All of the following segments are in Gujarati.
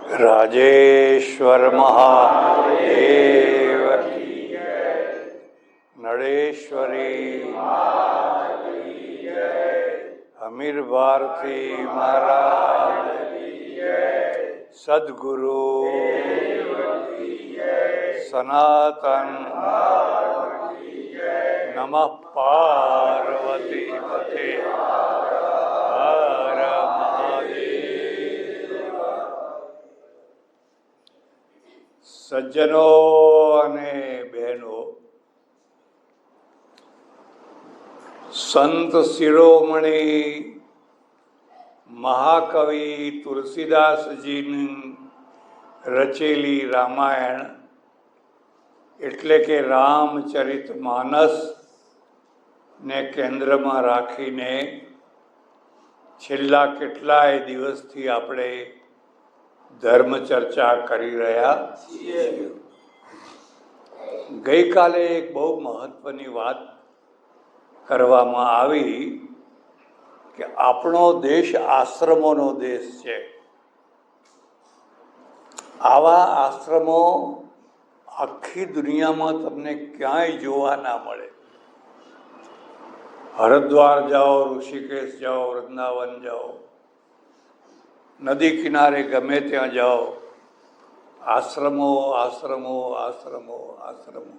રાજેશ્વર મહાદેવ કી જય, નળેશ્વરી અમીર ભારતી મહારાજ કી જય, સદગુરુ સનાતન નમઃ પાર્વતી પતે હર મહાદેવ. સજ્જનો અને બહેનો, સંત શિરોમણી મહાકવિ તુલસીદાસજીની રચેલી રામાયણ એટલે કે રામચરિતમાનસ ને કેન્દ્રમાં રાખીને છેલ્લા કેટલાય દિવસથી આપણે ધર્મ ચર્ચા કરી રહ્યા છીએ. ગઈકાલે એક બહુ મહત્વની વાત કરવામાં આવી કે આપણો દેશ આશ્રમોનો દેશ છે. આવા આશ્રમો આખી દુનિયામાં તમને ક્યાંય જોવા ના મળે. હરિદ્વાર જાઓ, ઋષિકેશ જાઓ, વૃંદાવન જાઓ, નદી કિનારે ગમે ત્યાં જાઓ, આશ્રમો આશ્રમો આશ્રમો આશ્રમો.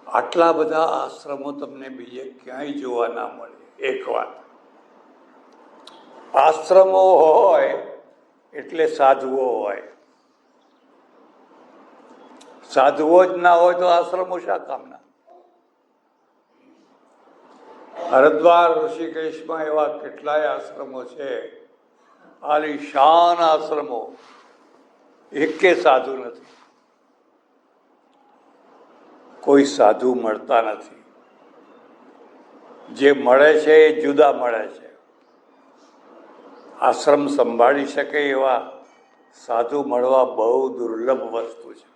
આટલા બધા આશ્રમો તમને બીજે ક્યાંય જોવા ના મળે. એક વાત, આશ્રમો હોય એટલે સાધુઓ હોય. સાધુઓ જ ના હોય તો આશ્રમો શા કામના? હરિદ્વાર ઋષિકેશમાં એવા કેટલાય આશ્રમો છે, આલિશાન આશ્રમો, એકે સાધુ નથી. કોઈ સાધુ મળતા નથી. જે મળે છે એ જુદા મળે છે. આશ્રમ સંભાળી શકે એવા સાધુ મળવા બહુ દુર્લભ વસ્તુ છે.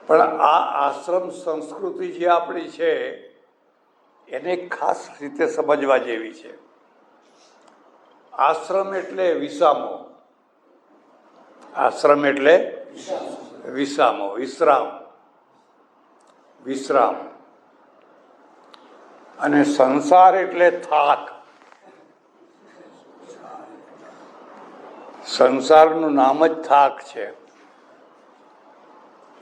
પણ આ આશ્રમ સંસ્કૃતિ જે આપણી છે એને ખાસ રીતે સમજવા જેવી છે. આશ્રમ એટલે વિસામો. આશ્રમ એટલે વિસામો, વિશ્રામ, વિશ્રામ. અને સંસાર એટલે થાક. સંસારનું નામ જ થાક છે.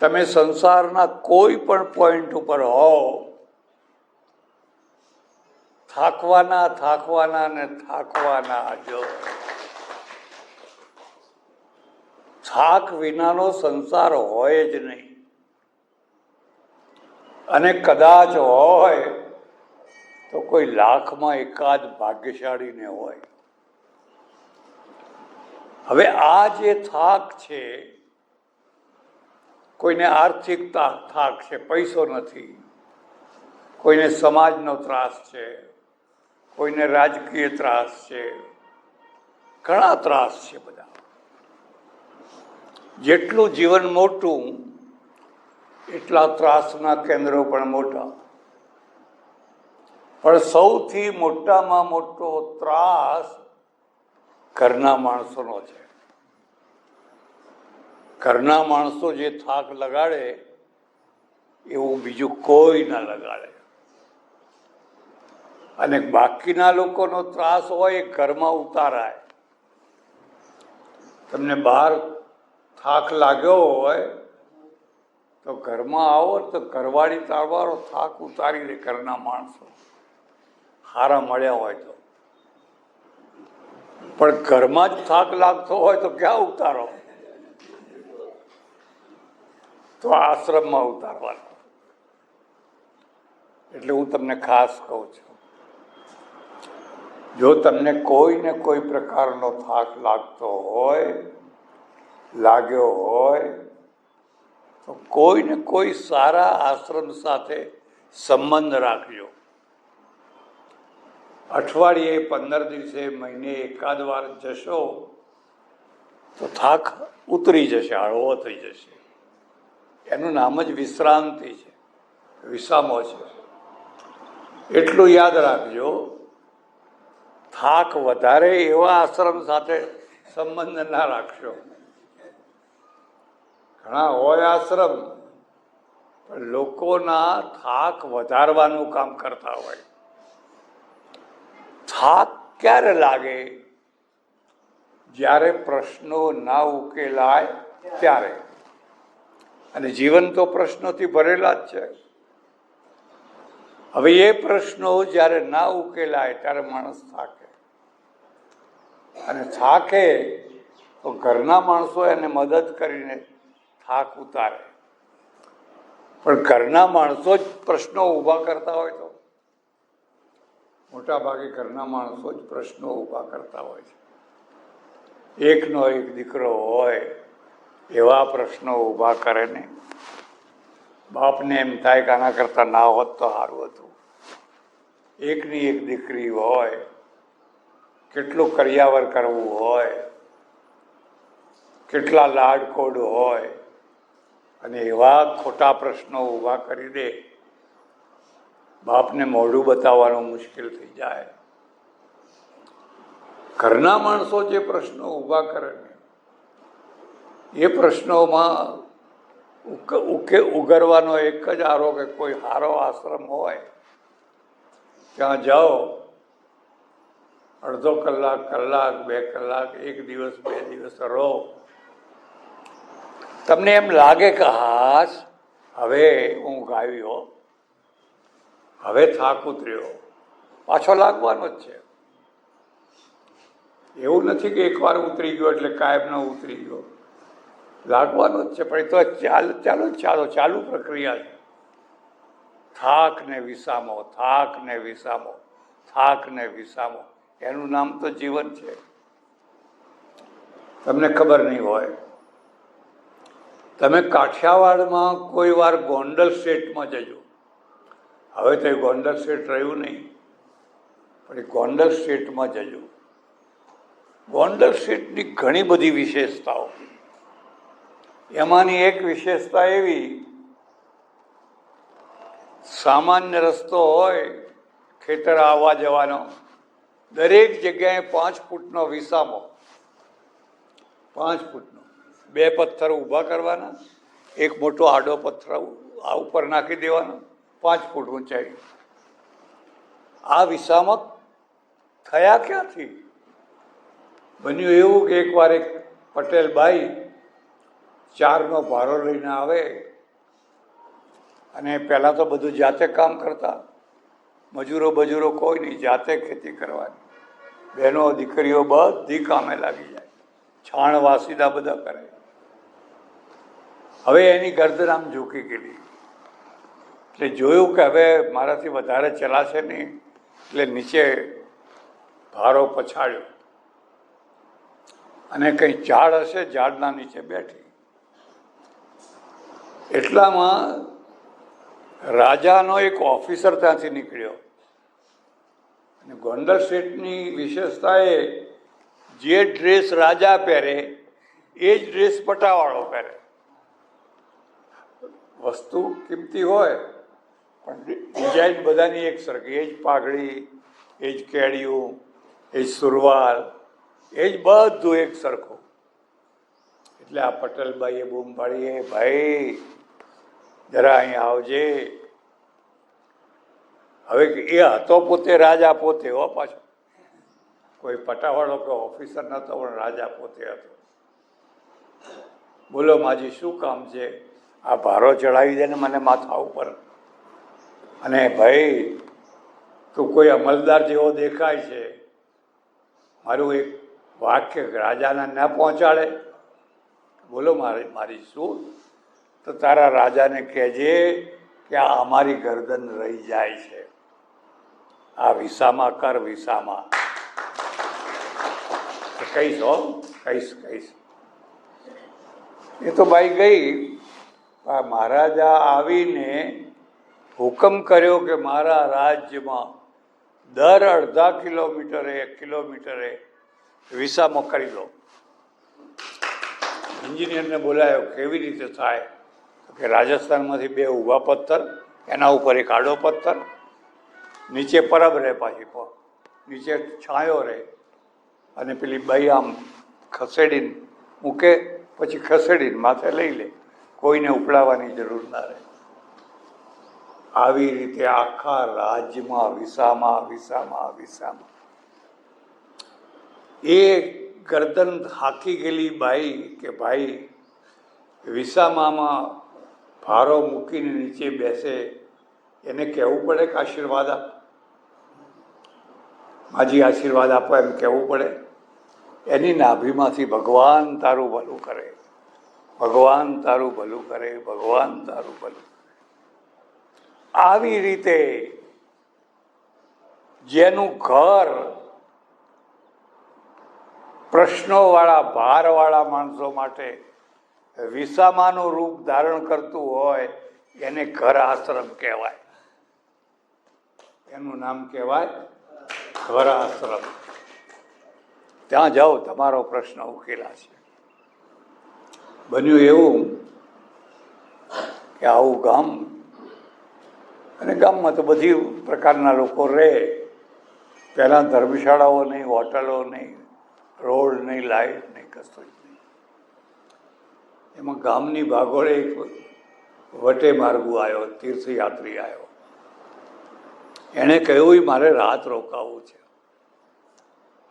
તમે સંસારના કોઈ પણ પોઈન્ટ ઉપર હો, થાકવાના થાકવાના ને થાકવાના. જો થાક વિનાનો સંસાર હોય જ નહીં. અને કદાચ હોય તો કોઈ લાખમાં એકાદ ભાગ્યશાળીને હોય. હવે આ જે થાક છે, કોઈને આર્થિક થાક છે, પૈસો નથી. કોઈને સમાજનો ત્રાસ છે, કોઈને રાજકીય ત્રાસ છે, ઘણા ત્રાસ છે બધા. જેટલું જીવન મોટું એટલા ત્રાસના કેન્દ્રો પણ મોટા. પણ સૌથી મોટામાં મોટો ત્રાસ ઘરના માણસોનો છે. ઘરના માણસો જે થાક લગાડે એવું બીજું કોઈ ના લગાડે. અને બાકીના લોકોનો ત્રાસ હોય એ ઘરમાં ઉતારાય. તમને બહાર થાક લાગ્યો હોય તો ઘરમાં આવો તો ઘરવાળી તારવાળો થાક ઉતારી દે. ઘરના માણસો હારા મળ્યા હોય તો. પણ ઘરમાં જ થાક લાગતો હોય તો ક્યાં ઉતારો? તો આશ્રમમાં ઉતારવાનો. એટલે હું તમને ખાસ કહું છું, જો તમને કોઈ ને કોઈ પ્રકારનો થાક લાગતો હોય, લાગ્યો હોય, તો કોઈ ને કોઈ સારા આશ્રમ સાથે સંબંધ રાખજો. અઠવાડિયે, 15 દિવસે, મહિને એકાદ વાર જશો તો થાક ઉતરી જશે, હળવો થઈ જશે. એનું નામ જ વિશ્રાંતિ છે, વિસામો છે. એટલું યાદ રાખજો થાક વધારે એવા આશ્રમ સાથે સંબંધ ના રાખશો. ઘણા હોય આશ્રમ પણ લોકોના થાક વધારવાનું કામ કરતા હોય. થાક ક્યારે લાગે? જ્યારે પ્રશ્નો ના ઉકેલાય ત્યારે. અને જીવન તો પ્રશ્નોથી ભરેલા જ છે. હવે એ પ્રશ્નો જ્યારે ના ઉકેલાય ત્યારે માણસ થાકે. અને થાકે તો ઘરના માણસો એને મદદ કરીને થાક ઉતારે. પણ ઘરના માણસો જ પ્રશ્નો ઊભા કરતા હોય તો મોટા ભાગે ઘરના માણસો જ પ્રશ્નો ઊભા કરતા હોય છે. એકનો એક દીકરો હોય એવા પ્રશ્નો ઊભા કરે ને. બાપને એમ થાય કે આના કરતા ના હોત તો સારું હતું. એકની એક દીકરી હોય, કેટલું કરિયાવર કરવું હોય, કેટલા લાડકોડ હોય, અને એવા ખોટા પ્રશ્નો ઊભા કરી દે, બાપને મોઢું બતાવવાનું મુશ્કેલ થઈ જાય. ઘરના માણસો જે પ્રશ્નો ઊભા કરે ને એ પ્રશ્નોમાં ઉગરવાનો એક જ આરો કે કોઈ સારો આશ્રમ હોય ત્યાં જાઓ, અડધો કલાક, કલાક, 2 કલાક, 1 દિવસ, 2 દિવસ રહો. તમને એમ લાગે કે હાશ હવે ઊંઘ આવી હો, હવે થાક ઉતર્યો, પાછો લાગવાનો જ છે. એવું નથી કે એકવાર ઉતરી ગયો એટલે કાયમનો ઉતરી ગયો, લાગવાનો જ છે. પણ એ તો ચાલુ પ્રક્રિયા છે. થાક ને વિસામો, થાક ને વિસામો, થાક ને વિસામો, એનું નામ તો જીવન છે. તમને ખબર નહીં હોય, તમે કાઠિયાવાડમાં કોઈ વાર ગોંડલ સ્ટેટમાં જજો. હવે તો ગોંડલ સ્ટેટ રહ્યું નહીં, પણ એ ગોંડલ સ્ટેટમાં જજો. ગોંડલ સ્ટેટની ઘણી બધી વિશેષતાઓ. એમાંની એક વિશેષતા એવી, સામાન્ય રસ્તો હોય ખેતર આવવા જવાનો, દરેક જગ્યાએ 5 ફૂટનો વિસામો. 5 ફૂટનો. 2 પથ્થર ઊભા કરવાના, એક મોટો આડો પથ્થર આ ઉપર નાખી દેવાનો, 5 ફૂટ ઊંચાઈ. આ વિસામક થયા ક્યાંથી? બન્યું એવું કે એકવાર એક પટેલ બાઈ 4નો ભારો લઈને આવે, અને પહેલાં તો બધું જાતે કામ કરતા, મજૂરો કોઈ નહીં, જાતે ખેતી કરવાની. બહેનો દીકરીઓ બધી કામે લાગી જાય, છાણ વાસીદા બધા કરે. હવે એની ગરદન આમ ઝૂકી ગયેલી એટલે જોયું કે હવે મારાથી વધારે ચલાશે નહીં, એટલે નીચે ભારો પછાડ્યો અને કંઈ ઝાડ હશે, ઝાડના નીચે બેઠી. એટલામાં રાજાનો એક ઓફિસર ત્યાંથી નીકળ્યો. અને ગોંડલ સ્ટેટની વિશેષતા એ, જે ડ્રેસ રાજા પહેરે એ જ ડ્રેસ પટાવાળો પહેરે. વસ્તુ કિંમતી હોય પણ ડિઝાઇન બધાની એક સરખી. એ જ પાઘડી, એ જ કેડિયું, એ જ સુરવાલ, એ જ બધું એક સરખું. એટલે આ પટેલબાઈએ બૂમ પાડી, ભાઈ જરા અહીં આવજે. હવે એ હતો પોતે રાજા પોતે હો, પાછો કોઈ પટાવાળો કે ઓફિસર નહોતો, પણ રાજા પોતે હતો. બોલો માજી શું કામ છે? આ ભારો ચડાવી દે ને મને માથા ઉપર. અને ભાઈ તું કોઈ અમલદાર જેવો દેખાય છે, મારું એક વાક્ય રાજાને ન પહોંચાડે? બોલો મારી શું? તો તારા રાજાને કહેજે કે આ અમારી ગરદન રહી જાય છે, આ વિસામા કર, વિસામા. કહીશ હો, કહીશ. એ તો બાઈ ગઈ. મહારાજા આવીને હુકમ કર્યો કે મારા રાજ્યમાં દર અડધા કિલોમીટરે 1 કિલોમીટરે વિસામો કરી લો. એન્જિનિયરને બોલાયો, કેવી રીતે થાય? કે રાજસ્થાનમાંથી 2 ઊભા પથ્થર, એના ઉપર એક આડો પથ્થર, નીચે પરબ રહે પાછી નીચે છાંયો રહે અને પેલી બાઈ આમ ખસેડીને મૂકે, પછી ખસેડીને માથે લઈ લે, કોઈને ઉપડાવવાની જરૂર ના રહે. આવી રીતે આખા રાજ્યમાં વિસામા વિસામા વિસામા. એ ગરદન થાકી ગયેલી બાઈ કે ભાઈ વિસામામાં ભારો મૂકીને નીચે બેસે, એને કહેવું પડે કે આશીર્વાદ આપ, માજી આશીર્વાદ આપો એમ કહેવું પડે. એની નાભીમાંથી ભગવાન તારું ભલું કરે, ભગવાન તારું ભલું કરે, ભગવાન તારું ભલું. આવી રીતે જેનું ઘર પ્રશ્નોવાળા ભારવાળા માણસો માટે વિસામાનું રૂપ ધારણ કરતું હોય એને ઘર આશ્રમ કહેવાય. એનું નામ કહેવાય ઘર આશ્રમ. ત્યાં જાઓ, તમારો પ્રશ્ન ઉકેલાશે. બન્યું એવું કે આવું ગામ, અને ગામમાં તો બધી પ્રકારના લોકો રહે. પહેલાં ધર્મશાળાઓ નહીં, હોટલો નહીં, રોડ નહીં, લાઇટ નહીં, કશું જ નહીં. એમાં ગામની ભાગોળે એક વટે માર્ગુ આવ્યો, તીર્થયાત્રી આવ્યો. એણે કહ્યું મારે રાત રોકાવું છે.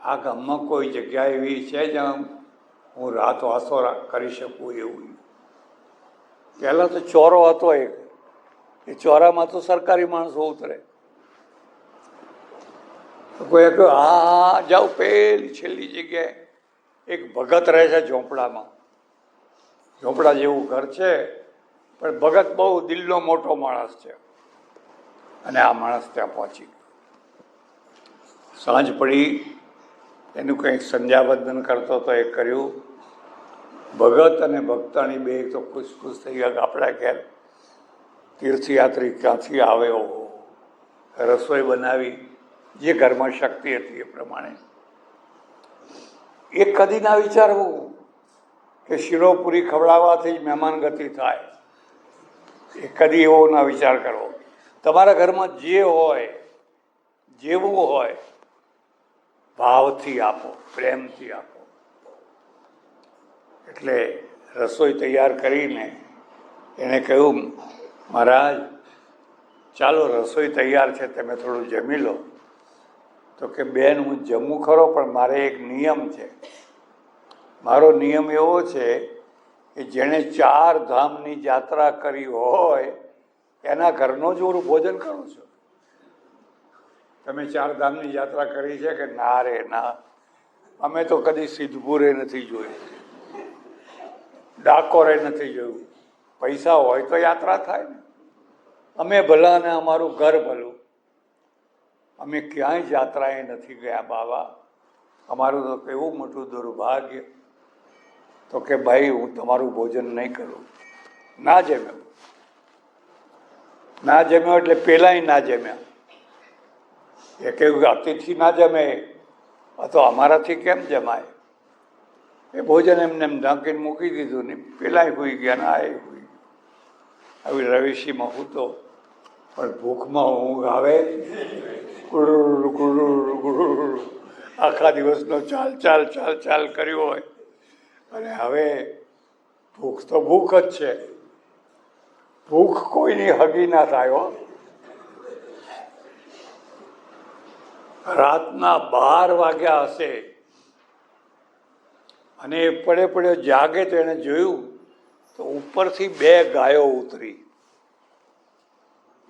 આ ગામમાં કોઈ જગ્યા એવી છે જ્યાં હું રાત વાસો કરી શકું એવું? પહેલાં તો ચોરો હતો એક, એ ચોરામાં તો સરકારી માણસો ઉતરે. કોઈ કહ્યું હા જાઓ, પેલી છેલ્લી જગ્યાએ એક ભગત રહે છે ઝોંપડામાં. ઝોંપડા જેવું ઘર છે, પણ ભગત બહુ દિલનો મોટો માણસ છે. અને આ માણસ ત્યાં પહોંચી ગયો. સાંજ પડી, એનું કંઈક સંધ્યાવંદન કરતો તો એ કર્યું. ભગત અને ભક્તાણી બે તો ખુશ ખુશ થઈ ગયા કે આપણા ઘેર તીર્થયાત્રી ક્યાંથી આવ્યો. રસોઈ બનાવી, જે ઘરમાં શક્તિ હતી એ પ્રમાણે. એ કદી ના વિચારવું કે શિરોપુરી ખવડાવવાથી જ મહેમાન ગતિ થાય. એ કદી એવો ના વિચાર કરવો. તમારા ઘરમાં જે હોય, જેવું હોય, ભાવથી આપો, પ્રેમથી આપો. એટલે રસોઈ તૈયાર કરીને એણે કહ્યું, મહારાજ ચાલો રસોઈ તૈયાર છે, તમે થોડું જમી લો. તો કે બેન હું જમું ખરો, પણ મારે એક નિયમ છે. મારો નિયમ એવો છે કે જેણે 4 ધામની યાત્રા કરી હોય એના ઘરનો જ હું ભોજન કરું છું. તમે 4 ધામની યાત્રા કરી છે કે? ના રે ના, અમે તો કદી સિદ્ધપુરે નથી જોયું, ડાકોરે નથી જોયું. પૈસા હોય તો યાત્રા થાય ને. અમે ભલા ને અમારું ઘર ભલું. અમે ક્યાંય યાત્રાએ નથી ગયા બાબા. અમારું તો કેવું મોટું દુર્ભાગ્ય. તો કે ભાઈ હું તમારું ભોજન નહીં કરું. ના જમ્યો. ના જમ્યો એટલે પેલાય ના જમ્યા. એ કહ્યું કે અતિથિ ના જમે તો અમારાથી કેમ જમાય? એ ભોજન એમને એમ ઢાંકીને મૂકી દીધું ને પેલાય હોઈ ગયા ને આ હોઈ ગયું. આવી રવેશીમાં હું તો પણ ભૂખમાં ઊંઘ આવે. ગુરુર ગુરુર ગુરુર આખા દિવસનો ચાલ ચાલ ચાલ ચાલ કર્યો હોય અને હવે ભૂખ તો ભૂખ જ છે. ભૂખ કોઈની હગી ના થાય હો. રાતના 12 વાગ્યા હશે અને એ પડ્યો જાગે તો એને જોયું તો ઉપરથી 2 ગાયો ઉતરી,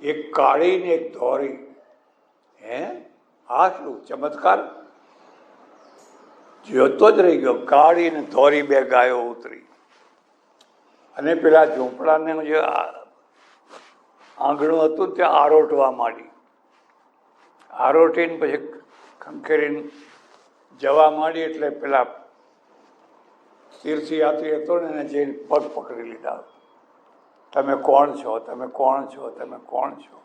એક કાળી ને એક ધોરી. હે, આ શું ચમત્કાર! જોતો જ રહી ગયો. કાળી ને ધોરી 2 ગાયો ઉતરી અને પેલા ઝૂંપડાને જે આંગણું હતું ત્યાં આરોટવા માંડી. આરોટીને પછી ખંખેરીને જવા માંડી એટલે પેલા તીર્થયાત્રી હતો ને એને જઈને પગ પકડી લીધા. તમે કોણ છો? તમે કોણ છો? તમે કોણ છો?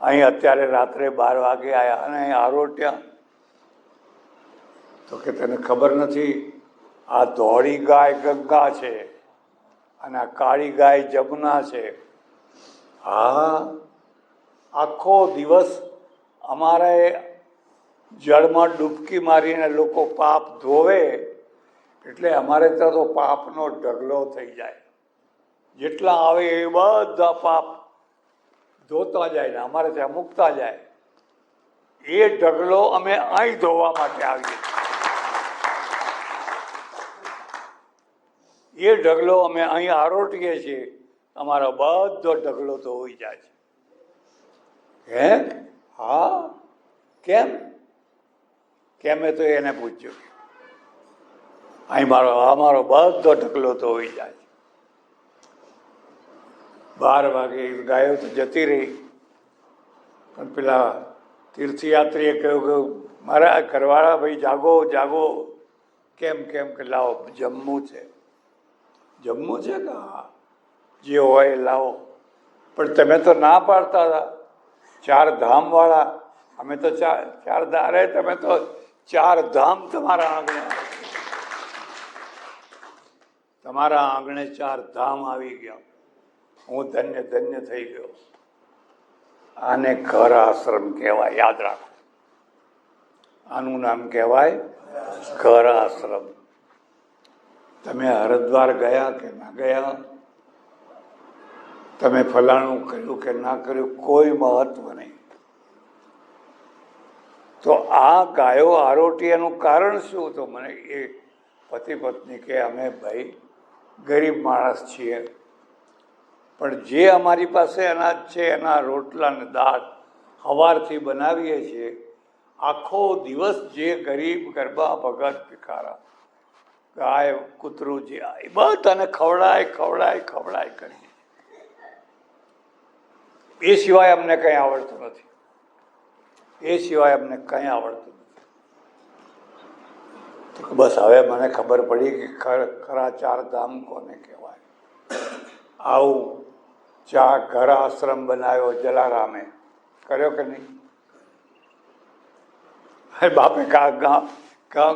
અહીં અત્યારે રાત્રે 12 વાગે આવ્યા અને અહીં આરોટ્યા. તો કે તને ખબર નથી, આ ધોળી ગાય ગંગા છે અને આ કાળી ગાય જમુના છે. હા, આખો દિવસ અમારે જળમાં ડૂબકી મારીને લોકો પાપ ધોવે, એટલે અમારે ત્યાં તો પાપનો ઢગલો થઈ જાય. જેટલા આવે એ બધા પાપ ધોતા જાય ને અમારે ત્યાં મૂકતા જાય. એ ઢગલો અમે અહીં ધોવા માટે આવીએ. એ ઢગલો અમે અહીં આરોટીએ છીએ. અમારો બધો ઢગલો તો હોઈ જાય છે. હે? હા. કેમ? કેમે તો એને પૂછ્યું. અહીં અમારો બધો ઢગલો તો હોઈ જાય છે. 12 વાગે ગાયો તો જતી રહી, પણ પેલા તીર્થયાત્રીએ કહ્યું કે મારા ઘરવાળા ભાઈ જાગો જાગો. કેમ કેમ કે લાવો જમવું છે. જમવું છે કે હા, જે હોય લાવો. પણ તમે તો ના પાડતા હતા, 4 ધામ વાળા. અમે તો 4 ધારે, તમે તો 4 ધામ તમારા આંગણે, તમારા આંગણે 4 ધામ આવી ગયા. હું ધન્ય ધન્ય થઈ ગયો. આને ઘર આશ્રમ કહેવાય, યાદ રાખો. આનું નામ કહેવાય ઘર આશ્રમ. તમે હરિદ્વાર ગયા કે ના ગયા, તમે ફલાણું કર્યું કે ના કર્યું, કોઈ મહત્વ નહીં. તો આ ગાયો આરોટી એનું કારણ શું? તો મને એ પતિ પત્ની કે અમે ભાઈ ગરીબ માણસ છીએ, પણ જે અમારી પાસે અનાજ છે એના રોટલા ને દાળ સવારથી બનાવીએ છીએ. આખો દિવસ જે ગરીબ ગરબા ભગત ભિખારા ગાય કૂતરું જે એ બધાને ખવડાય ખવડાય ખવડાય કરીએ. એ સિવાય અમને કંઈ આવડતું નથી. એ સિવાય અમને કંઈ આવડતું નથી. તો બસ હવે મને ખબર પડી કે ખરા 4 ધામ કોને કહેવાય. આવું ઘર આશ્રમ બનાવ્યો જલારામે, કર્યો કે નહીં? બાપે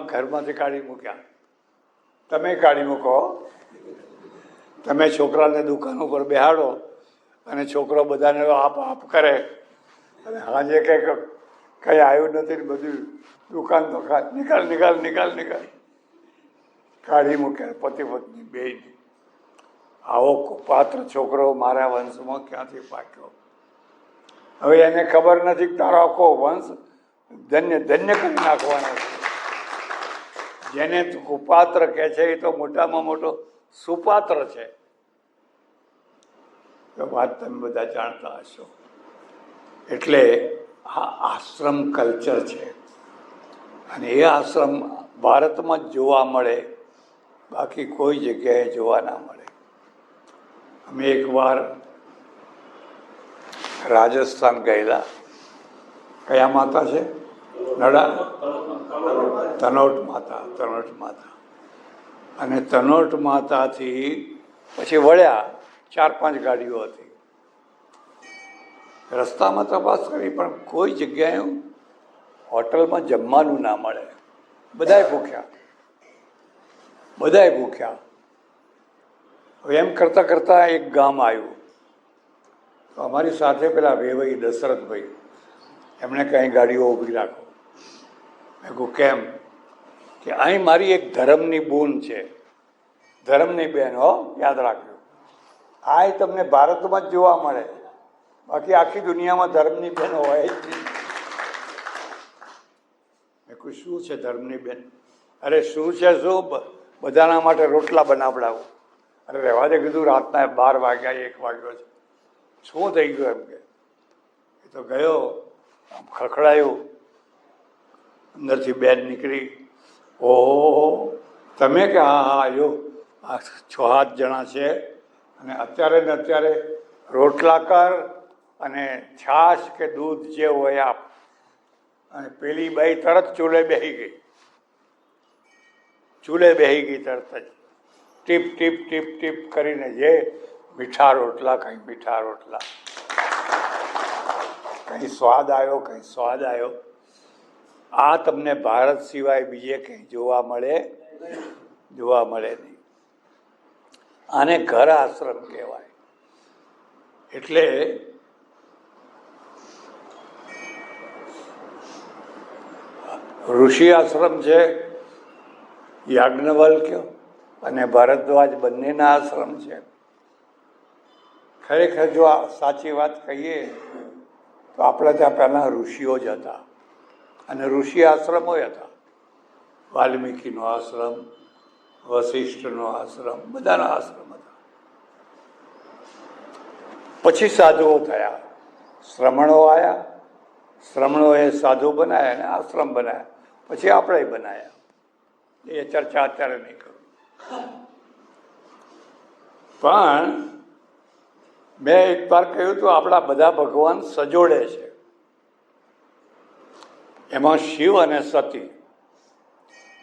ઘરમાંથી કાઢી મૂક્યા. તમે કાઢી મૂકો. તમે છોકરાને દુકાન ઉપર બેહાડો અને છોકરો બધાને આપ આપ કરે, અને હાજે કંઈક કંઈ આવ્યું નથી ને બધું દુકાન તો નિકાલ નિકાલ નિકાલ નિકાલ કાઢી મૂક્યા પતિ પત્ની બે. આવો કુપાત્ર છોકરો મારા વંશમાં ક્યાંથી પાક્યો? હવે એને ખબર નથી કે તારો આખો વંશ ધન્ય ધન્ય કરી નાખવાનો છે. જેને કુપાત્ર કહે છે એ તો મોટામાં મોટો સુપાત્ર છે. તો વાત તમે બધા જાણતા હશો. એટલે આ આશ્રમ કલ્ચર છે, અને એ આશ્રમ ભારતમાં જ જોવા મળે, બાકી કોઈ જગ્યાએ જોવા ના મળે. અમે એકવાર રાજસ્થાન ગયેલા. કયા માતા છે? તનોટ માતા. તનોટ માતા. અને તનોટ માતાથી પછી વળ્યા. 4-5 ગાડીઓ હતી. રસ્તામાં તપાસ કરી, પણ કોઈ જગ્યાએ હોટલમાં જમવાનું ના મળે. બધાય ભૂખ્યા, બધાય ભૂખ્યા. હવે એમ કરતાં કરતાં એક ગામ આવ્યું. તો અમારી સાથે પેલા વેવાઈ દશરથભાઈ, એમણે કંઈ ગાડીઓ ઊભી રાખો. મેં કહું કેમ? કે અહીં મારી એક ધર્મની બૂન છે. ધર્મની બેન, હો, યાદ રાખજો. આ તમને ભારતમાં જ જોવા મળે, બાકી આખી દુનિયામાં ધર્મની બેન હોય જ નહીં. મેં કહું શું છે ધર્મની બેન? અરે શું છે શું, બધાના માટે રોટલા બનાવડાવું. અરે રહેવા દે કીધું, રાતના 12 વાગ્યા 1 વાગ્યો છે, શું થઈ ગયું? એમ કે એ તો ગયો, આમ ખખડાયું, અંદરથી બેન નીકળી. ઓહો, તમે કે હા હા જો આ 6-7 જણા છે, અને અત્યારે ને અત્યારે રોટલા કર અને છાશ કે દૂધ જે હોય આપ. અને પેલી બાઈ તરત ચૂલે બેસી ગઈ. ચૂલે બેસી ગઈ તરત જ. ટીપ ટીપ ટીપ ટીપ કરીને જે મીઠા રોટલા, કંઈ મીઠા રોટલા, કંઈ સ્વાદ આવ્યો, કંઈ સ્વાદ આવ્યો. આ તમને ભારત સિવાય બીજે કંઈ જોવા મળે નહીં. આને ઘર આશ્રમ કહેવાય. એટલે ઋષિ આશ્રમ છે, યાજ્ઞવલ્ક્ય અને ભારદ્વાજ બંનેના આશ્રમ છે. ખરેખર જો આ સાચી વાત કહીએ તો આપણે ત્યાં પહેલાં ઋષિઓ જ હતા અને ઋષિ આશ્રમો હતા. વાલ્મીકીનો આશ્રમ, વશિષ્ઠનો આશ્રમ, બધાના આશ્રમ હતા. પછી સાધુઓ થયા, શ્રમણો આવ્યા, શ્રમણોએ સાધુ બનાવ્યા અને આશ્રમ બનાવ્યા, પછી આપણે બનાવ્યા. એ ચર્ચા અત્યારે નહીં કરું. પણ મેં એક વાર કહ્યું હતું, આપણા બધા ભગવાન સજોડે છે. એમાં શિવ અને સતી,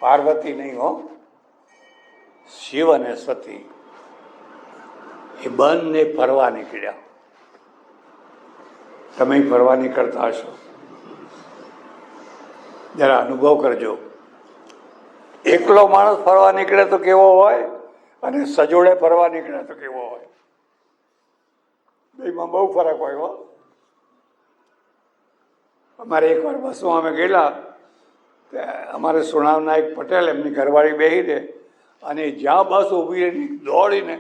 પાર્વતી નહીં હો, શિવ અને સતી એ બંને ફરવા નીકળ્યા. તમે ફરવા નીકળતા હશો, જરા અનુભવ કરજો. એકલો માણસ ફરવા નીકળે તો કેવો હોય અને સજોડે ફરવા નીકળે તો કેવો હોય. બેમાં બહુ ફરક હોય હો. અમારે એકવાર બસમાં અમે ગયેલા, અમારે સુણાવના એક પટેલ, એમની ઘરવાળી બેસી દે અને જ્યાં બસ ઊભી રહી દોડીને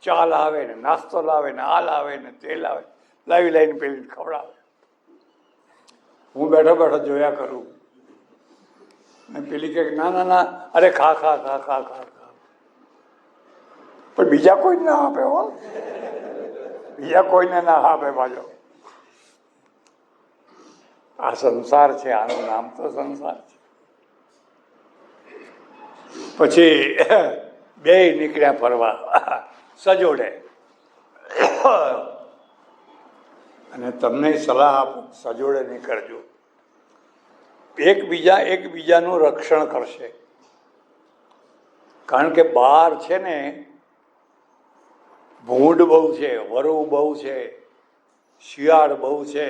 ચા લાવે ને, નાસ્તો લાવે ને, આ લાવે ને, તે લાવે, લાવીને પેલી ખવડાવે. હું બેઠો બેઠો જોયા કરું ને પેલી કે ના ના ના, અરે ખા ખા ખા ખા ખા ખા. પણ બીજા કોઈ ના આપે હો, બીજા કોઈને ના આપે પાછો. આ સંસાર છે, આનું નામ તો સંસાર છે. પછી બે નીકળ્યા ફરવા સજોડે. અને તમને સલાહ આપું, સજોડે નીકળજો. એકબીજાનું રક્ષણ કરશે. કારણ કે બહાર છે ને ભૂંડ બહુ છે, વરુ બહુ છે, શિયાળ બહુ છે,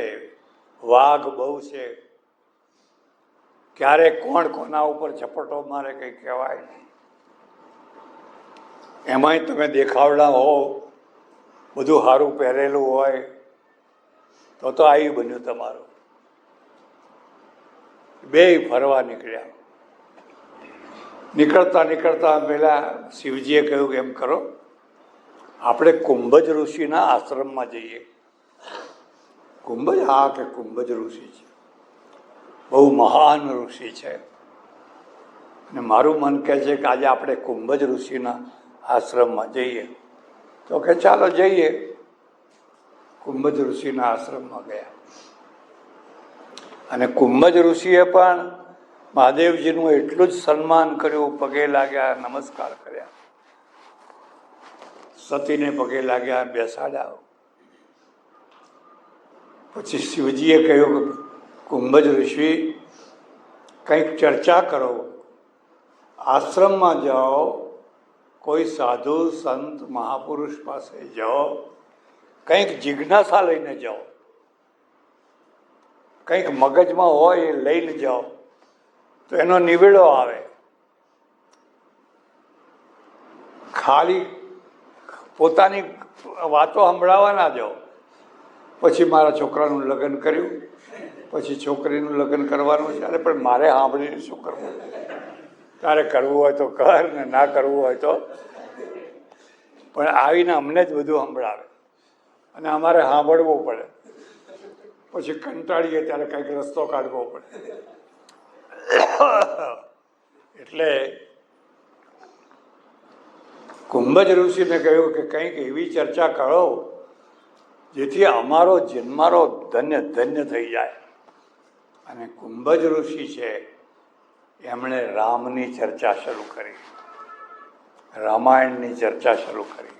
વાઘ બહુ છે. ક્યારે કોણ કોના ઉપર ઝપટો મારે કંઈ કહેવાય નહીં. એમાંય તમે દેખાવડા હો, બધું સારું પહેરેલું હોય તો આવી બન્યું તમારું. બે ફરવા નીકળ્યા. નીકળતા પેલા શિવજીએ કહ્યું કે એમ કરો, આપણે કુંભજ ઋષિના આશ્રમમાં જઈએ. કુંભજ? હા, કે કુંભજ ઋષિ છે, બહુ મહાન ઋષિ છે. અને મારું મન કહે છે કે આજે આપણે કુંભજ ઋષિના આશ્રમમાં જઈએ. તો કે ચાલો જઈએ. કુંભજ ઋષિના આશ્રમમાં ગયા અને કુંભજ ઋષિએ પણ મહાદેવજીનું એટલું જ સન્માન કર્યું, પગે લાગ્યા, નમસ્કાર કર્યા, સતીને પગે લાગ્યા, બેસાડ્યા. પછી શિવજીએ કહ્યું કે કુંભજ ઋષિ કંઈક ચર્ચા કરો, આશ્રમમાં જાઓ, કોઈ સાધુ સંત મહાપુરુષ પાસે જાઓ, કંઈક જિજ્ઞાસા લઈને જાઓ, કંઈક મગજમાં હોય એ લઈને જાઓ તો એનો નિવેડો આવે. ખાલી પોતાની વાતો સંભળાવવા ના જાઓ. પછી મારા છોકરાનું લગ્ન કર્યું, પછી છોકરીનું લગ્ન કરવાનું છે. અરે પણ મારે સાંભળીને શું કરવું? તારે કરવું હોય તો કર ને ના કરવું હોય તો. પણ આવીને અમને જ બધું સંભળાવે અને અમારે સાંભળવું પડે. પછી કંટાળીએ ત્યારે કંઈક રસ્તો કાઢવો પડે. એટલે કુંભજ ઋષિને કહ્યું કે કંઈક એવી ચર્ચા કરો જેથી અમારો જન્મારો ધન્ય ધન્ય થઈ જાય. અને કુંભજ ઋષિ છે એમણે રામની ચર્ચા શરૂ કરી, રામાયણની ચર્ચા શરૂ કરી.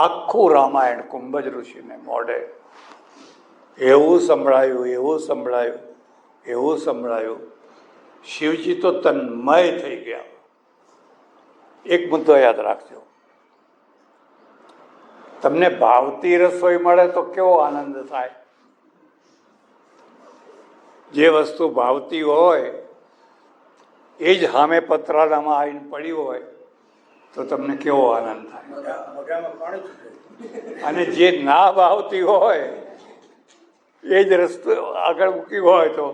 આખું રામાયણ કુંભજ ઋષિને મોઢે એવું સંભળાયું. શિવજી તો તન્મય થઈ ગયા. એક મુદ્દો યાદ રાખજો, તમને ભાવતી રસોઈ મળે તો કેવો આનંદ થાય. જે વસ્તુ ભાવતી હોય એ જ સામે પતરાળામાં આવીને પડી હોય તો તમને કેવો આનંદ થાય. અને જે ના ભાવતી હોય એ જ રસ્તો આગળ મૂકી હોય તો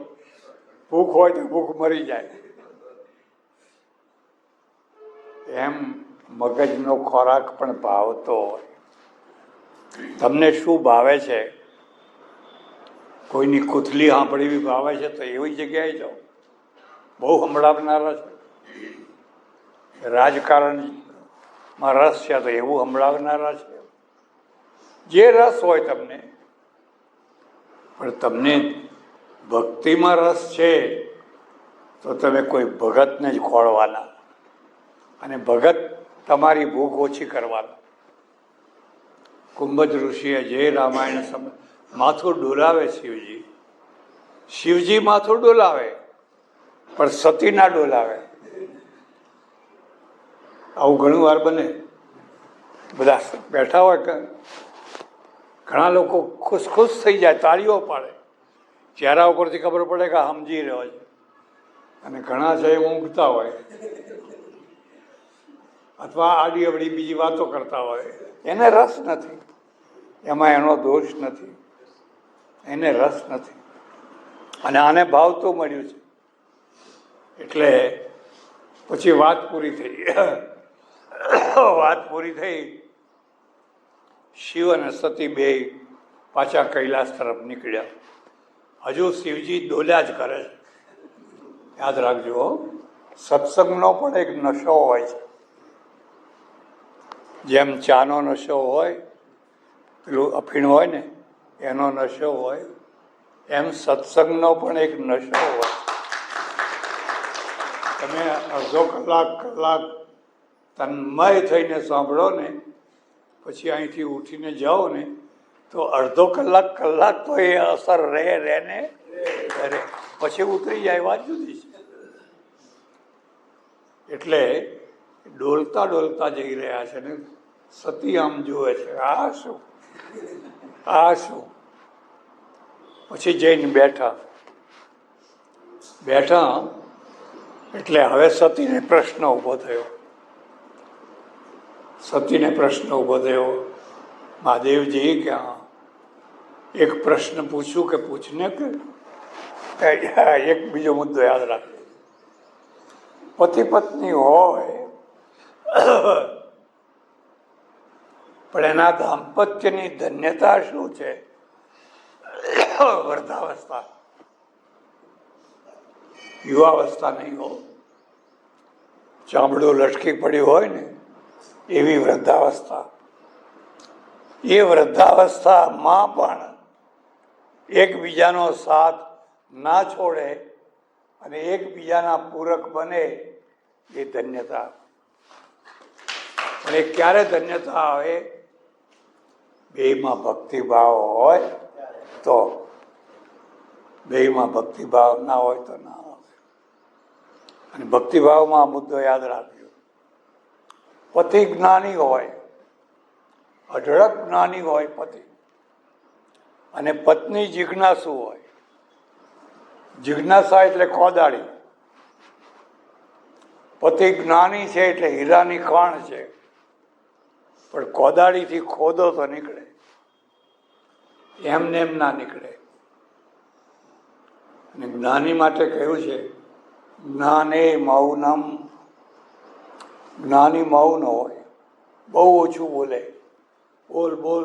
ભૂખ હોય તો ભૂખ મરી જાય. એમ મગજનો ખોરાક પણ ભાવતો હોય. તમને શું ભાવે છે? કોઈની કૂથલી સાંભળવી ભાવે છે તો એવી જગ્યાએ જાઓ. બહુ સંભળાવનારા છે. રાજકારણમાં રસ છે તો એવું સંભળાવનારા છે. જે રસ હોય તમને, પણ તમને ભક્તિમાં રસ છે તો તમે કોઈ ભગતને જ ખોળવાના, અને ભગત તમારી ભૂખ ઓછી કરવાના. કુંભજ ઋષિએ જે રામાયણ માથું ડોલાવે શિવજી માથું ડોલાવે, પણ સતી ના ડોલાવે. આવું ઘણી વાર બને. બધા બેઠા હોય, ઘણા લોકો ખુશ થઈ જાય, તાળીઓ પાડે, ચહેરા ઉપરથી ખબર પડે કે સમજી રહ્યો છે. અને ઘણા છે ઊંઘતા હોય, અથવા આડી અવડી બીજી વાતો કરતા હોય. એને રસ નથી, એમાં એનો દોષ નથી, એને રસ નથી. અને આને ભાવતું મળ્યું છે એટલે પછી વાત પૂરી થઈ. વાત પૂરી થઈ. શિવ અને સતી બે પાછા કૈલાસ તરફ નીકળ્યા. હજુ શિવજી ડોલ્યા જ કરે છે. યાદ રાખજો, સત્સંગનો પણ એક નશો હોય છે. જેમ ચાનો નશો હોય, પેલું અફીણ હોય ને એનો નશો હોય, એમ સત્સંગનો પણ એક નશો હોય. તમે અડધો કલાક તન્મય થઈને સાંભળો ને, પછી અહીંથી ઉઠીને જાઓ ને તો અડધો કલાક તો એ અસર રહે ને પછી ઉતરી જાય, વાત જુદી છે. એટલે ડોલતા જઈ રહ્યા છે ને સતી આમ જુએ છે, આ શું. પછી જઈને બેઠા એટલે હવે સતીને પ્રશ્ન ઊભો થયો. મહાદેવજી કે એક પ્રશ્ન પૂછ્યું કે પૂછને કે એક બીજો મુદ્દો યાદ રાખજો. પતિ પત્ની હોય પણ એના દાંપત્યની ધન્યતા શું છે? વૃદ્ધાવસ્થા, યુવાવસ્થા નહીં હો. ચામડું લટકી પડ્યું હોય ને એવી વૃદ્ધાવસ્થા. એ વૃદ્ધાવસ્થામાં પણ એકબીજાનો સાથ ના છોડે અને એકબીજાના પૂરક બને, એ ધન્યતા. પણ એ ક્યારે ધન્યતા આવે? બેયમાં ભક્તિભાવ હોય તો. બેયમાં ભક્તિભાવ ના હોય તો ના આવે. અને ભક્તિભાવમાં આ મુદ્દો યાદ રાખજો. પતિ જ્ઞાની હોય, અઢળક જ્ઞાની હોય પતિ, અને પત્ની જિજ્ઞાસુ હોય. જિજ્ઞાસા એટલે કોદાળી. પતિ જ્ઞાની છે એટલે હીરાની ખાણ છે, પણ કોદાળીથી ખોદો તો નીકળે, એમને એમ ના નીકળે. અને જ્ઞાની માટે કહ્યું છે જ્ઞાને મૌનમ. જ્ઞાની મૌન હોય, બહુ ઓછું બોલે. બોલ બળ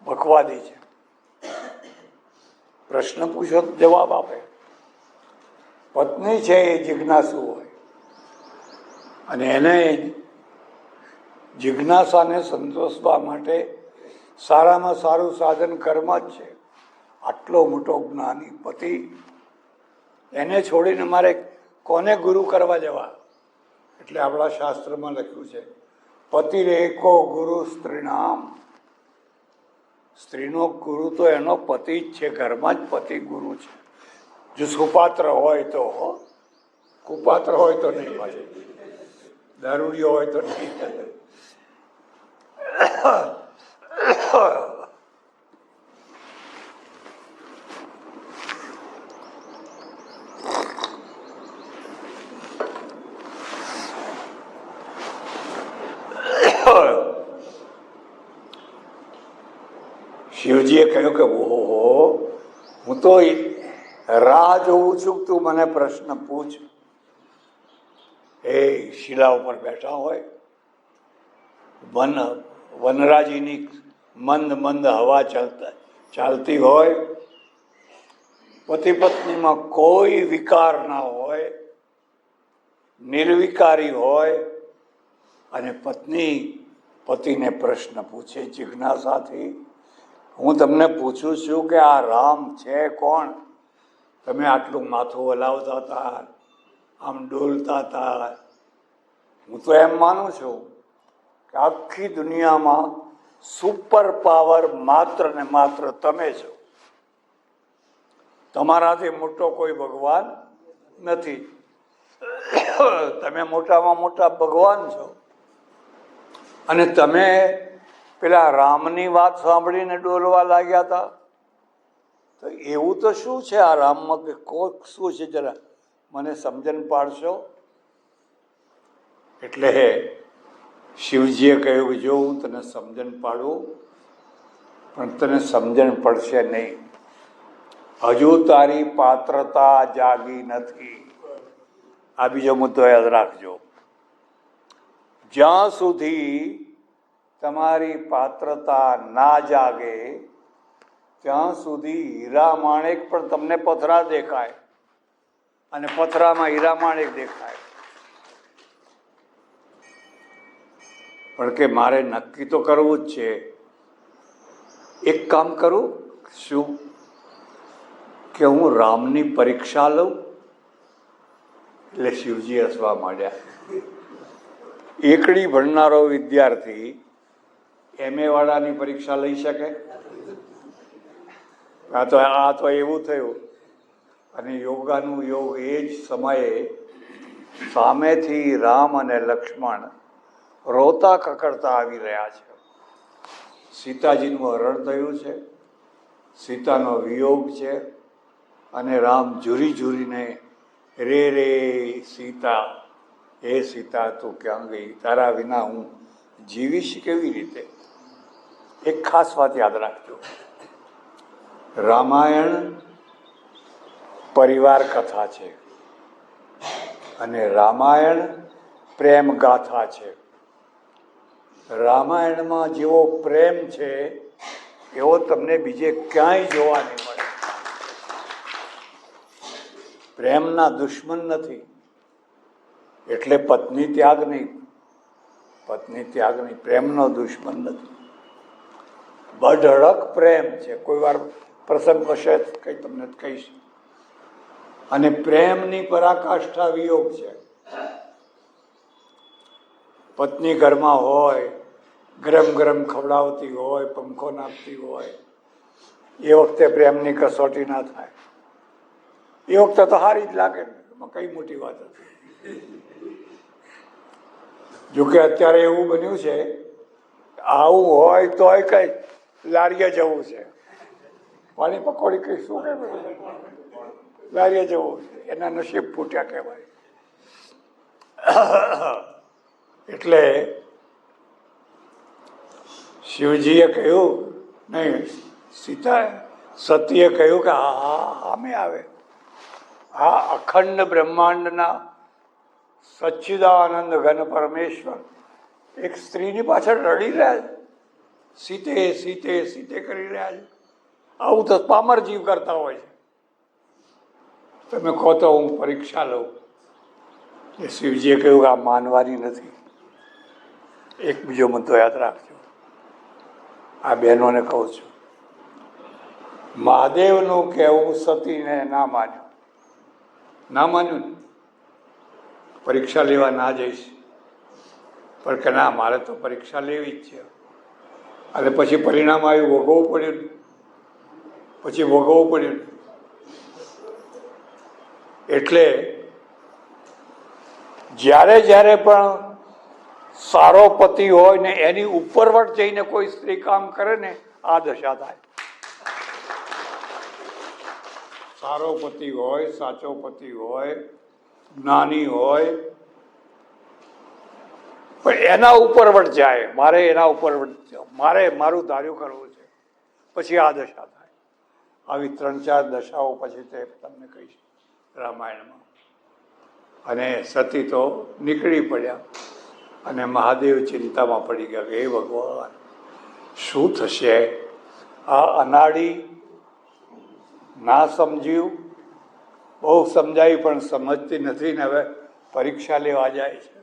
બકવાદી છે. પ્રશ્ન પૂછો તો જવાબ આપે. પત્ની છે એ જિજ્ઞાસુ હોય, અને એને જિજ્ઞાસાને સંતોષવા માટે સારામાં સારું સાધન કર્મ જ છે. આટલો મોટો જ્ઞાની પતિ, એને છોડીને મારે કોને ગુરુ કરવા જવા? એટલે આપણા શાસ્ત્રમાં લખ્યું છે પતિરેકો ગુરુ સ્ત્રીનામ. સ્ત્રીનો ગુરુ તો એનો પતિ જ છે, ઘરમાં જ પતિ ગુરુ છે. જો સુપાત્ર હોય તો, કુપાત્ર હોય તો નહીં, પાછી દારૂડિયો હોય તો નહીં. શિવજીએ કહ્યું કે ઓહો, હું તો રાહ જોઉં છું કે તું મને પ્રશ્ન પૂછ. એ શિલા ઉપર બેઠા હોય, વનરાજીની મંદ મંદ હવા ચાલતી હોય, પતિ પત્નીમાં કોઈ વિકાર ના હોય, નિર્વિકારી હોય, અને પત્ની પતિને પ્રશ્ન પૂછે જિજ્ઞાસાથી. હું તમને પૂછું છું કે આ રામ છે કોણ? તમે આટલું માથું હલાવતા હતા, આમ ડોલતા હતા. હું તો એમ માનું છું કે આખી દુનિયામાં સુપર પાવર માત્ર ને માત્ર તમે છો. તમારાથી મોટો કોઈ ભગવાન નથી. તમે મોટામાં મોટા ભગવાન છો. અને તમે પેલા રામની વાત સાંભળીને ડોલવા લાગ્યા હતા. તો એવું તો શું છે આ રામમાં કે કોક શું છે? જરા મને સમજણ પાડશો? એટલે શિવજીએ કહ્યું કે જો હું તને સમજણ પાડું, પણ તને સમજણ પડશે નહીં. હજુ તારી પાત્રતા જાગી નથી. આ બીજો મુદ્દો યાદ રાખજો. જ્યાં સુધી તમારી પાત્રતા ના જાગે ત્યાં સુધી હીરા માણેક પણ તમને પથરા દેખાય, અને પથરામાં હીરા માણેક દેખાય. પણ કે મારે નક્કી તો કરવું જ છે. એક કામ કરું. શું? કે હું રામની પરીક્ષા લઉં. એટલે શિવજી હસવા માંડ્યા. એકડી ભણનારો વિદ્યાર્થી MA વાળાની પરીક્ષા લઈ શકે? આ તો એવું થયું. અને યોગાનું યોગ એ જ સમયે સામેથી રામ અને લક્ષ્મણ રોતા કકડતા આવી રહ્યા છે. સીતાજીનું હરણ થયું છે, સીતાનો વિયોગ છે, અને રામ ઝૂરી ઝૂરીને રે રે સીતા, હે સીતા તું ક્યાં ગઈ? તારા વિના હું જીવીશ કેવી રીતે? એક ખાસ વાત યાદ રાખજો. રામાયણ પરિવાર કથા છે, અને રામાયણ પ્રેમ ગાથા છે. રામાયણમાં જેવો પ્રેમ છે એવો તમને બીજે ક્યાંય જોવા નહીં મળે. પ્રેમના દુશ્મન નથી. એટલે પત્ની ત્યાગ નહીં, પ્રેમનો દુશ્મન નથી. બઢળક પ્રેમ છે. કોઈ વાર પ્રસંગ હશે કઈ તમને કહીશ. અને પ્રેમની પરાકાષ્ઠા વિયોગ છે. પત્ની ઘરમાં હોય, ગરમ ગરમ ખવડાવતી હોય, પંખો નાખતી હોય, એ વખતે પ્રેમની કસોટી ના થાય. એ વખતે તો સારી જ લાગે. એમાં કઈ મોટી વાત હતી. જોકે અત્યારે એવું બન્યું છે, આવું હોય તોય કઈ લારીએ જવું છે, પાણી પકોડી કઈ શું કે લારીએ જવું છે, એના નસીબ ફૂટ્યા કહેવાય. એટલે શિવજીએ કહ્યું નહીં, સતીએ કહ્યું કે હા સામે આવે. આ અખંડ બ્રહ્માંડના સચ્ચિદાનંદ ઘન પરમેશ્વર એક સ્ત્રીની પાછળ રડી રહ્યા છે. સીતે સીતે સીતે કરી રહ્યા છે. આવું તો પામર જીવ કરતા હોય છે. તમે કહો તો હું પરીક્ષા લઉં. એ શિવજીએ કહ્યું કે આ માનવાની નથી. એક બીજો મુદ્દો યાદ રાખજો. આ બહેનોને કહું છું, મહાદેવનું કહેવું સતીને ના માન્યું. પરીક્ષા લેવા ના જઈશ, પણ કે ના મારે તો પરીક્ષા લેવી જ છે. અને પછી પરિણામ આવ્યું, ભોગવવું પડ્યું. એટલે જ્યારે પણ સારો પતિ હોય ને એની ઉપરવટ જઈને કોઈ સ્ત્રી કામ કરે ને, આ દશા થાય. સારો પતિ હોય, સાચો પતિ હોય, જ્ઞાની હોય, પણ એના ઉપરવટ જાય, મારે મારું ધાર્યું કરવું છે, પછી આ દશા થાય. આવી 3-4 દશાઓ પછી તે તમને કહીશ રામાયણમાં. અને સતી તો નીકળી પડ્યા અને મહાદેવ ચિંતામાં પડી ગયા કે હે ભગવાન, શું થશે? આ અનાડી ના સમજ્યું, બહુ સમજાવી પણ સમજતી નથી ને હવે પરીક્ષા લેવા જાય છે,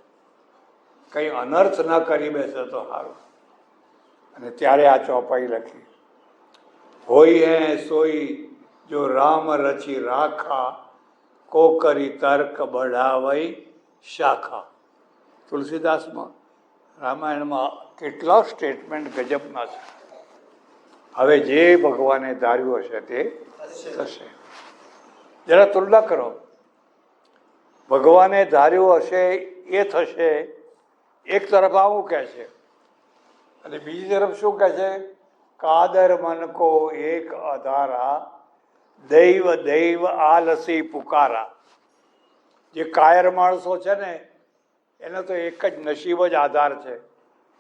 કંઈ અનર્થ ન કરી બેસે તો સારું. અને ત્યારે આ ચોપાઈ લખી, હોય હે સોઈ જો રામ રચી રાખા, કો કરી તર્ક બઢાવઈ શાખા. તુલસીદાસમાં રામાયણમાં કેટલા સ્ટેટમેન્ટ ગજબના છે. હવે જે ભગવાને ધાર્યું હશે તે થશે. જરા તુલના કરો, ભગવાને ધાર્યું હશે એ થશે એક તરફ આવું કહે છે, અને બીજી તરફ શું કહે છે? કાદર મન કો એક આધારા, દૈવ દૈવ આલસી પુકારા. જે કાયર માણસો છે ને એનો તો એક જ નસીબ જ આધાર છે,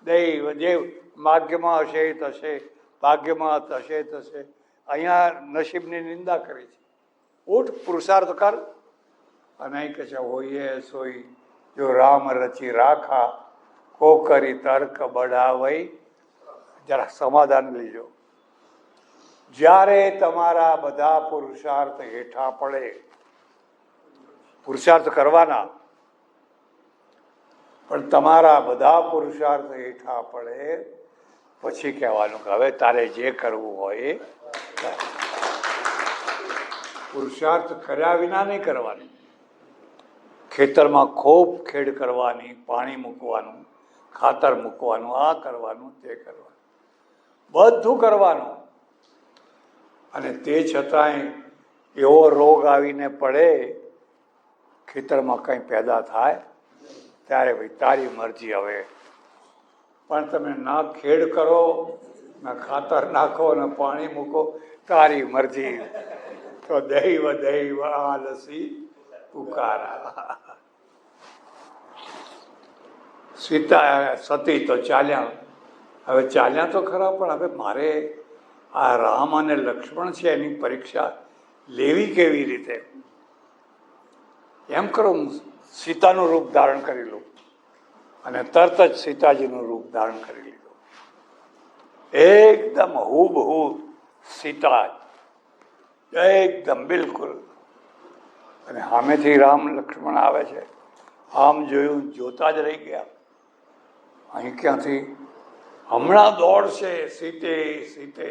દૈવ દેવ. ભાગ્યમાં હશે એ થશે, ભાગ્યમાં થશે થશે. અહીંયા નસીબની નિંદા કરી છે. ઉઠ પુરુષાર્થ કર. અને અહીં કહે છે હોઈએ સોઈ જો રામ રચી રાખા, કો કરી તર્ક બઢાવઈ. જરા સમાધાન લેજો. જ્યારે તમારા બધા પુરુષાર્થ હેઠા પડે, પુરુષાર્થ કરવાના, પણ તમારા બધા પુરુષાર્થ હેઠા પડે પછી કહેવાનું કે હવે તારે જે કરવું હોય એ. પુરુષાર્થ કર્યા વિના નહીં કરવાનું. ખેતરમાં ખૂબ ખેડ કરવાની, પાણી મૂકવાનું, ખાતર મૂકવાનું, આ કરવાનું, તે કરવાનું, બધું કરવાનું. અને તે છતાંય એવો રોગ આવીને પડે, ખેતરમાં કંઈ પેદા થાય, ત્યારે ભાઈ તારી મરજી. હવે પણ તમે ના ખેડ કરો, ના ખાતર નાખો, ના પાણી મૂકો, તારી મરજી. તો દૈવ દૈવ આલસી પુકારા. સીતા સતી તો ચાલ્યા. હવે ચાલ્યા તો ખરા, પણ હવે મારે આ રામ અને લક્ષ્મણ છે એની પરીક્ષા લેવી કેવી રીતે? એમ કરો, સીતાનું રૂપ ધારણ કરી લો. અને તરત જ સીતાજીનું રૂપ ધારણ કરી લીધું. એકદમ હુબહુ સીતા, એકદમ બિલકુલ. અને સામેથી રામ લક્ષ્મણ આવે છે. આમ જોયું, જોતા જ રહી ગયા. અહીં ક્યાંથી હમણાં દોડશે, સીતે સીતે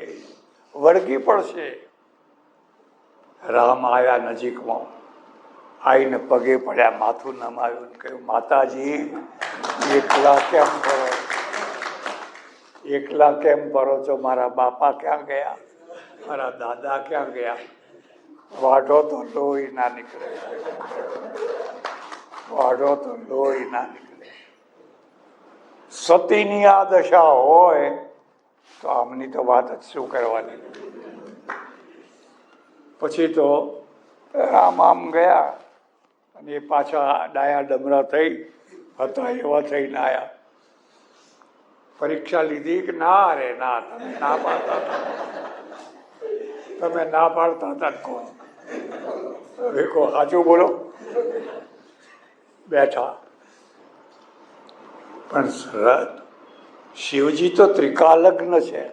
વળગી પડશે. રામ આવ્યા નજીકમાં, આવીને પગે પડ્યા, માથું નમાવ્યું, કહ્યું માતાજી એકલા કેમ ફરો? એકલા કેમ ફરો છો? મારા બાપા ક્યાં ગયા? મારા દાદા ક્યાં ગયા? વાઢો તો લોહી ના નીકળે, વાઢો તો લોહી ના નીકળે. સતીની આ દશા હોય તો આમની તો વાત જ શું કરવાની. પછી તો રામ આમ ગયા અને એ પાછા ડાયા ડમરા થઈ હતા એવા થઈને આવ્યા. પરીક્ષા લીધી કે ના રે ના, તમે ના પાડતા હતા, તમે ના પાડતા હતા કોણ? હવે કો સાચું બોલો. બેઠા. પણ શિવજી તો ત્રિકાલગ્ન છે.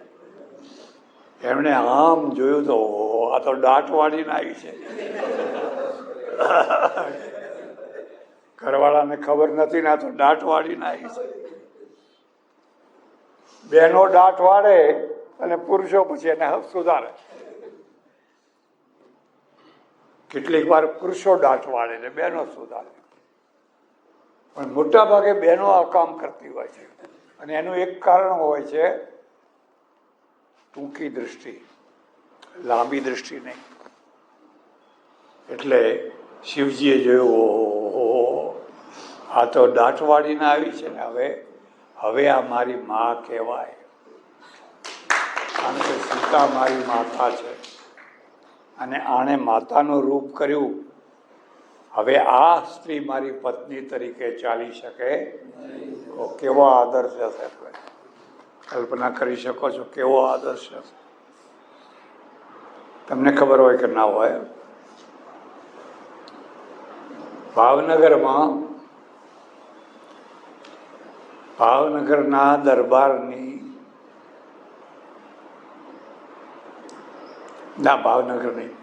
એમણે આમ જોયું તો આ તો દાંત વાળીને આવી છે. ઘરવાળાને ખબર નથી ને આ તો દાંત વાળીને આવી છે. બહેનો દાંત વાળે અને પુરુષો પછી એને સુધારે. કેટલીક વાર પુરુષો દાંત વાળે ને બહેનો સુધારે, પણ મોટા ભાગે બહેનો આ કામ કરતી હોય છે. અને એનું એક કારણ હોય છે ટૂંકી દૃષ્ટિ, લાંબી દૃષ્ટિ નહીં. એટલે શિવજીએ જોયું, આ તો દાંત વાળીને આવી છે ને, હવે આ મારી મા કહેવાય. કારણ કે સીતા મારી માતા છે અને આણે માતાનું રૂપ કર્યું. હવે આ સ્ત્રી મારી પત્ની તરીકે ચાલી શકે? કેવો આદર્શ હશે? કલ્પના કરી શકો છો કેવો આદર્શ હશે? તમને ખબર હોય કે ના હોય, ભાવનગરના દરબારની ના ભાવનગર નહીં,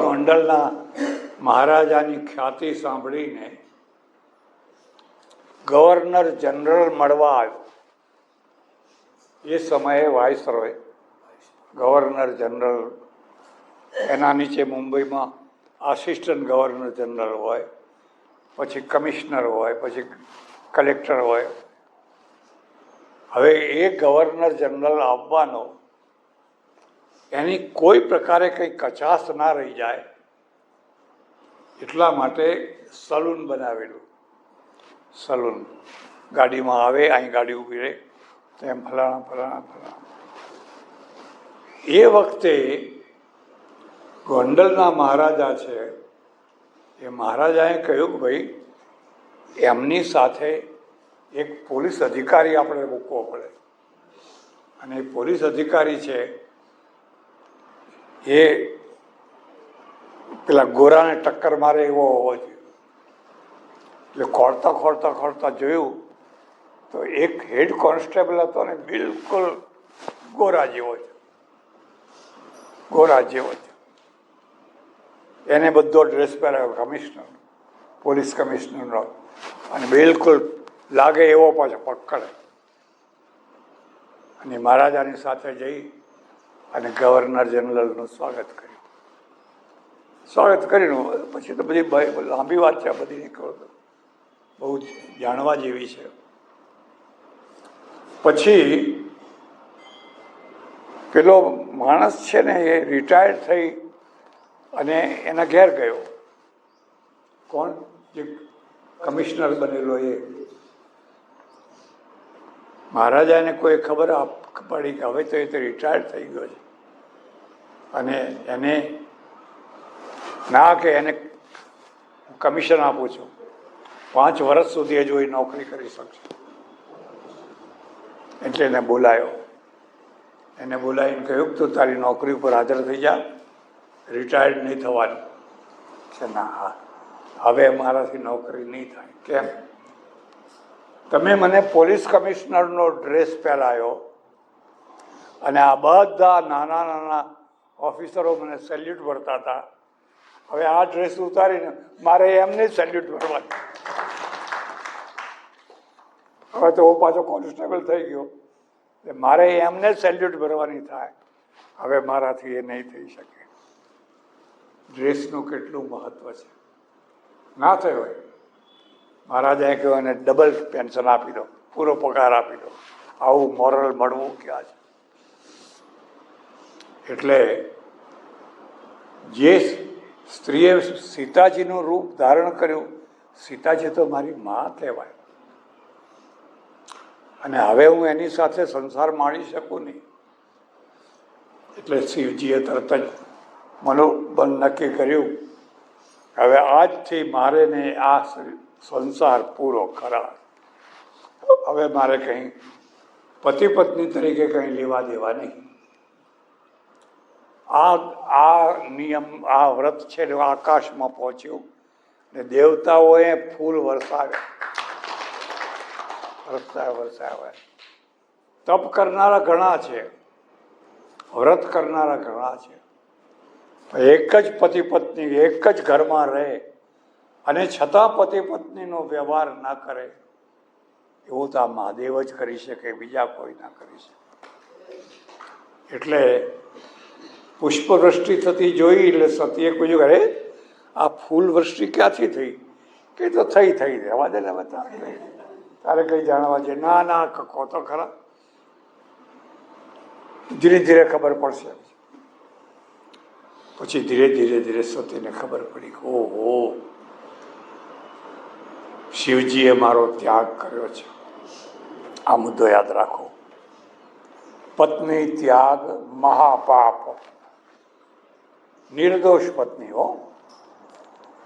ગોંડલના મહારાજાની ખ્યાતિ સાંભળીને ગવર્નર જનરલ મળવા આવ્યો. એ સમયે વાઇસરોય, ગવર્નર જનરલ, એના નીચે મુંબઈમાં આસિસ્ટન્ટ ગવર્નર જનરલ હોય, પછી કમિશનર હોય, પછી કલેક્ટર હોય. હવે એ ગવર્નર જનરલ આવવાનો, એની કોઈ પ્રકારે કંઈ કચાશ ના રહી જાય એટલા માટે સલૂન બનાવેલું. સલૂન, ગાડીમાં આવે, અહીં ગાડી ઊભી રહે, તેમ ફલાણા. એ વખતે ગોંડલના મહારાજા છે, એ મહારાજાએ કહ્યું કે ભાઈ એમની સાથે એક પોલીસ અધિકારી આપણે મૂકવો પડે, અને એ પોલીસ અધિકારી છે એ પેલા ગોરાને ટક્કર મારે એવો હોવો જોઈએ. એટલે ખોળતા જોયું તો એક હેડ કોન્સ્ટેબલ હતો ને, બિલકુલ ગોરા જેવો છે. એને બધો ડ્રેસ પહેરાયો, કમિશનર, પોલીસ કમિશનરનો, અને બિલકુલ લાગે એવો પાછો પકડે. અને મહારાજાની સાથે જઈ અને ગવર્નર જનરલનું સ્વાગત કર્યું. પછી તો બધી લાંબી વાત છે, બધી નીકળો તો બહુ જાણવા જેવી છે. પછી પેલો માણસ છે ને એ રિટાયર્ડ થઈ અને એના ઘેર ગયો. કોણ? જે કમિશનર બનેલો એ. મહારાજાને કોઈ ખબર પડી કે હવે તો એ તો રિટાયર્ડ થઈ ગયો છે, અને એને ના કે એને કમિશન આપું છું, 5 વર્ષ સુધી હજુ એ નોકરી કરી શકશે. એટલે એને બોલાવ્યો. એને બોલાવીને કહ્યું તું તારી નોકરી ઉપર હાજર થઈ જા, રિટાયર્ડ નહીં થવાનું છે. ના, હા, હવે મારાથી નોકરી નહીં થાય. કેમ? તમે મને પોલીસ કમિશનરનો ડ્રેસ પહેરાયો અને આ બધા નાના ઓફિસરો મને સેલ્યુટ ભરતા હતા. હવે આ ડ્રેસ ઉતારીને મારે એમને સેલ્યુટ ભરવાનું. હવે તો હું પાછો કોન્સ્ટેબલ થઈ ગયો, મારે એમને સેલ્યુટ ભરવાની થાય. હવે મારાથી એ નહીં થઈ શકે. ડ્રેસનું કેટલું મહત્વ છે. ના થયો હોય, મહારાજાએ કહ્યું એને ડબલ પેન્શન આપી દો, પૂરો પગાર આપી દો. આવું મોરલ મળવું ક્યાં છે? એટલે જે સ્ત્રીએ સીતાજીનું રૂપ ધારણ કર્યું, સીતાજી તો મારી માં કહેવાય, અને હવે હું એની સાથે સંસાર માણી શકું નહીં. એટલે શિવજીએ તરત જ મનોબળ નક્કી કર્યું, હવે આજથી મારે ને આ સંસાર પૂરો કરા. હવે મારે કંઈ પતિ પત્ની તરીકે કંઈ લેવા દેવા નહીં. આ નિયમ, આ વ્રત છે ને આકાશમાં પહોંચ્યું ને દેવતાઓએ ફૂલ વરસાવ્યા. તપ કરનારા ઘણા છે, વ્રત કરનારા ઘણા છે. એક જ પતિ પત્ની એક જ ઘરમાં રહે અને છતાં પતિ પત્નીનો વ્યવહાર ના કરે, એવું તો આ મહાદેવ જ કરી શકે, બીજા કોઈ ના કરી શકે. એટલે પુષ્પવૃષ્ટિ થતી જોઈ એટલે સતીએ કહ્યું, અરે આ ફૂલ વૃષ્ટિ ક્યાંથી થઈ? કે તો થઈ રહેવા દે ને, તારે કઈ જાણવા છે? ના કહો તો ખરા, ધીરે ખબર પડશે. પછી ધીરે સતીને ખબર પડી, ઓહો, શિવજીએ મારો ત્યાગ કર્યો છે. આ મુદ્દો યાદ રાખો. પત્ની ત્યાગ મહાપાપ. નિર્દોષ પત્ની હો,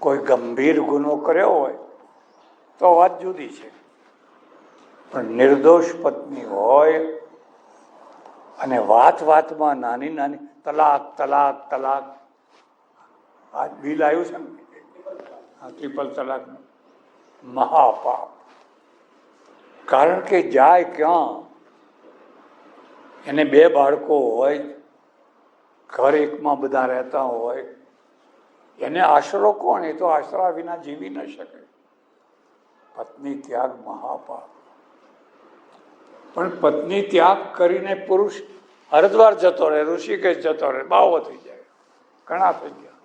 કોઈ ગંભીર ગુનો કર્યો હોય તો વાત જુદી છે, પણ નિર્દોષ પત્ની હોય અને વાતમાં નાની નાની તલાક તલાક તલાક, આ બિલ આવ્યું છે ને, આ ટ્રિપલ તલાક, મહાપાપ. કારણ કે જાય ક્યાં, એને 2 બાળકો હોય, ઘર એકમાં બધા રહેતા હોય, એને આશરો કોણ? એ તો આશરા વિના જીવી ન શકે. પત્ની ત્યાગ મહાપાપ. પણ પત્ની ત્યાગ કરીને પુરુષ હરિદ્વાર જતો રહે, ઋષિકેશ જતો રહે, બાવો થઈ જાય, ઘણા થઈ ગયા.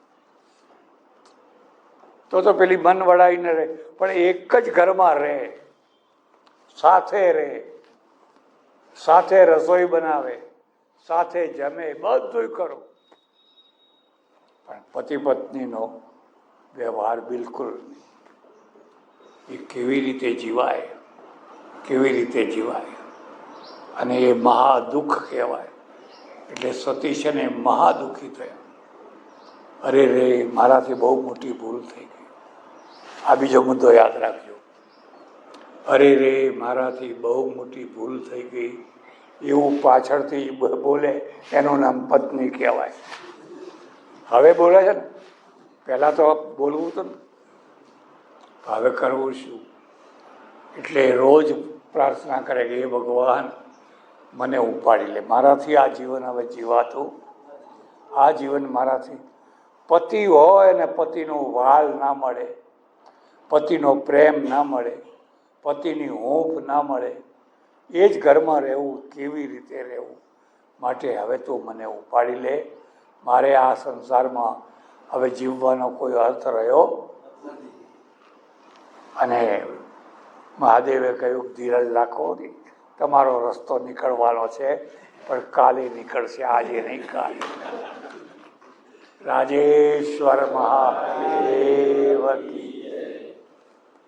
તો પેલી મન વળાઈને રહે, પણ એક જ ઘરમાં રહે, સાથે રહે, સાથે રસોઈ બનાવે, સાથે જમે, બધું કરો, પણ પતિ પત્નીનો વ્યવહાર બિલકુલ નહીં. એ કેવી રીતે જીવાય, કેવી રીતે જીવાય? અને એ મહાદુઃખ કહેવાય. એટલે સતી છે ને મહાદુઃખી થયા. અરે રે, મારાથી બહુ મોટી ભૂલ થઈ ગઈ. આ બીજો મુદ્દો યાદ રાખજો. અરે રે, મારાથી બહુ મોટી ભૂલ થઈ ગઈ, એવું પાછળથી બોલે, એનું નામ પત્ની કહેવાય. હવે બોલે છે ને, પહેલા તો બોલવું હતું ને, હવે કરવું શું? એટલે રોજ પ્રાર્થના કરે કે હે ભગવાન, મને ઉપાડી લે, મારાથી આ જીવન હવે જીવાતું, આ જીવન મારાથી. પતિ હોય ને પતિનો વાલ ના મળે, પતિનો પ્રેમ ના મળે, પતિની હૂંફ ના મળે, એ જ ઘરમાં રહેવું, કેવી રીતે રહેવું? માટે હવે તું મને ઉપાડી લે, મારે આ સંસારમાં હવે જીવવાનો કોઈ અર્થ રહ્યો. અને મહાદેવે કહ્યું, ધીરજ રાખો, તમારો રસ્તો નીકળવાનો છે, પણ કાલે નીકળશે, આજે નહીં, કાલે. રાજેશ્વર મહાદેવ કી જય.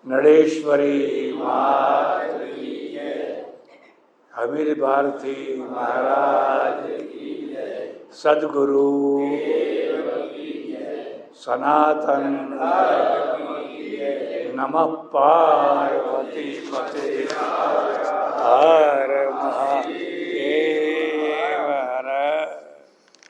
નળેશ્વરી માત કી જય. હમીર ભારતી મહારાજ કી જય. સદગુરુ સનાતન નમઃ પાર્વતી.